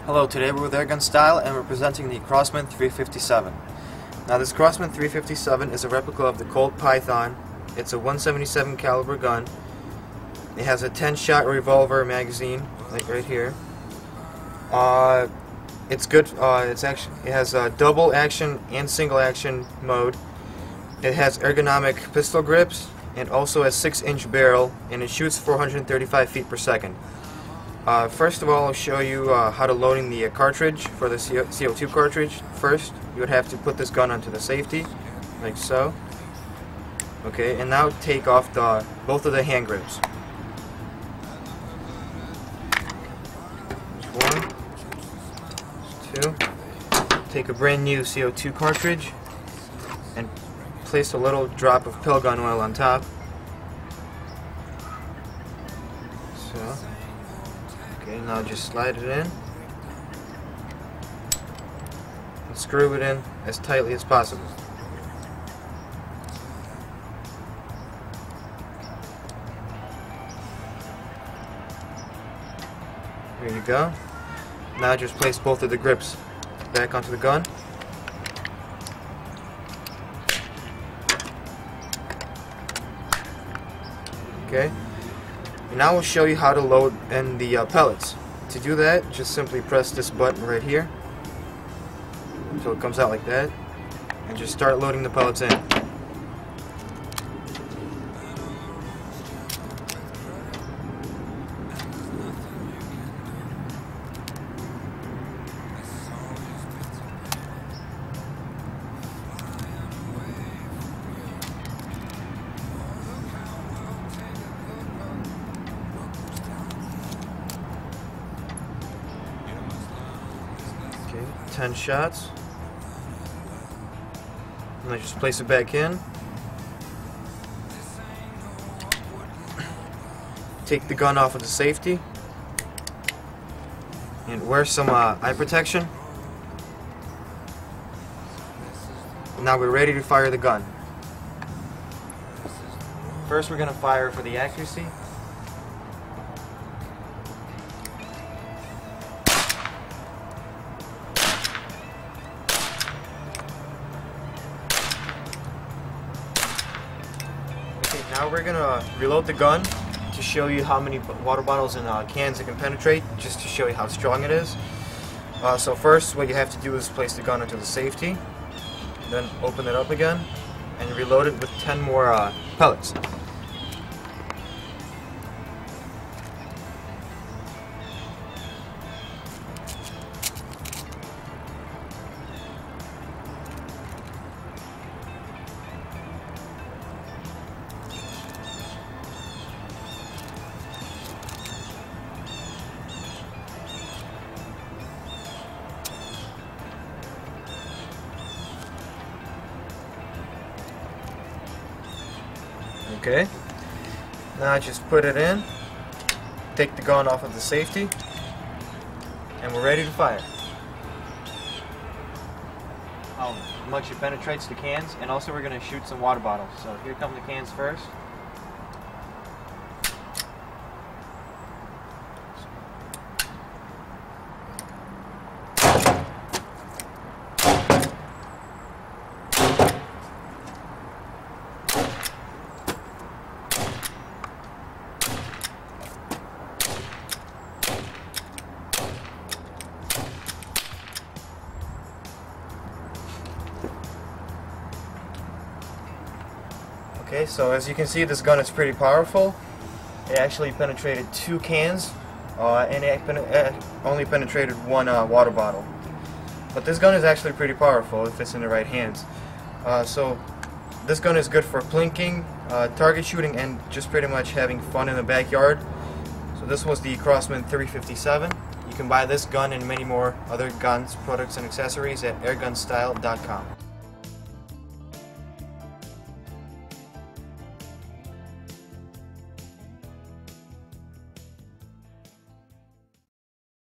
Hello, today we're with Airgun Style and we're presenting the Crosman 357. Now this Crosman 357 is a replica of the Colt Python. It's a 177 caliber gun. It has a 10-shot revolver magazine, like right here. It's good. It has a double action and single action mode. It has ergonomic pistol grips and also a 6-inch barrel, and it shoots 435 feet per second. First of all, I'll show you how to loading the cartridge for the CO2 cartridge. First, you would have to put this gun onto the safety, like so. Okay, and now take off both of the hand grips. There's one, there's two. Take a brand new CO2 cartridge and place a little drop of pill gun oil on top. So. Okay, now just slide it in and screw it in as tightly as possible. There you go. Now just place both of the grips back onto the gun. Okay. And now we'll show you how to load in the pellets. To do that, just simply press this button right here until it comes out like that, and just start loading the pellets in. Okay, 10 shots. And I just place it back in. Take the gun off of the safety. And wear some eye protection. Now we're ready to fire the gun. First we're going to fire for the accuracy. Now we're going to reload the gun to show you how many water bottles and cans it can penetrate, just to show you how strong it is. So first what you have to do is place the gun into the safety, then open it up again, and reload it with 10 more pellets. Okay, now just put it in, take the gun off of the safety, and we're ready to fire. How much it penetrates the cans, and also we're going to shoot some water bottles. So here come the cans first. Okay, so as you can see, this gun is pretty powerful. It actually penetrated 2 cans, and it only penetrated 1 water bottle. But this gun is actually pretty powerful if it's in the right hands. So this gun is good for plinking, target shooting, and just pretty much having fun in the backyard. So this was the Crosman 357. You can buy this gun and many more other guns, products, and accessories at airgunstyle.com.